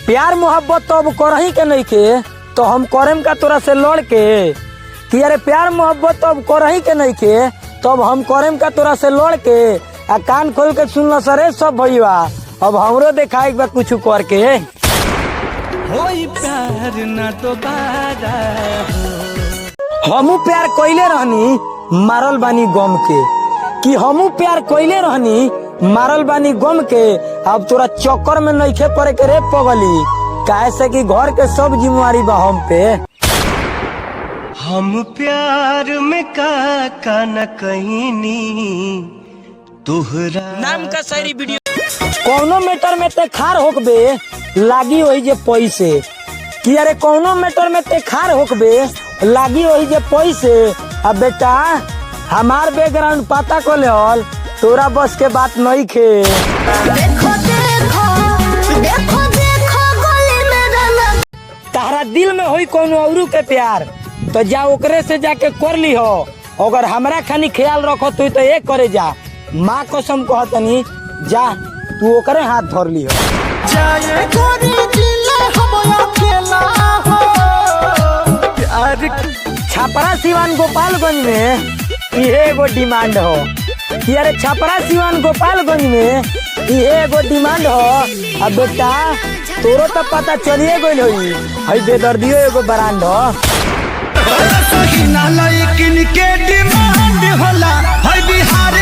प्यार मोहब्बत तो अब करही के नहीं के तो हम करेम का तोरा से लड़ के कि अरे प्यार मोहब्बत तो अब करही के नहीं के तो अब हम करेम का तोरा से लड़ के आ कान खोल के सुन लो सरे सब भैया अब हमरो देखा एक बार कुछ करके होई प्यार ना दोबारा हमू प्यार कइले रहनी मारल बानी गम के कि हमू प्यार कइले रहनी मारल बानी गम के अब तोरा चक्कर में नइखे पड़े के रे पगली काहे से कि घर के सब जिम्मेवारी बा हम पे। हम प्यार में का न कहीनी तुहरा नाम का शायरी वीडियो कौनो मैटर में ते खार होकबे लागी वही जे पैसे कि अरे कौनो मैटर में ते खार होकबे लागी वही जे पैसे। अब बेटा हमार बैकग्राउंड पता को लेवल तोरा बस के बात नहीं खे। देखो देखो देखो देखो गली में रंग तारा दिल में होई कोनो औरू के प्यार तो जा ओकरे से जाके कर ली हो अगर हमरा खानी ख्याल रखो तू तो एक करे जा माँ कसम कहतनी जा तू ओकरे हाथ धर ली हो। जाए गोरी जिले हम अकेला हो प्यार छपरा सिवान गोपालगंज में ये एगो डिमांड हो कि अरे छपरा सिवान गोपालगंज में ये एगो डिमांड हो। अब बेटा तोरो तो पता चलिए गइल होई हई बेदर्दियो एगो ब्रांड हो। सही ना लेकिन के डिमांड होला हई बिहार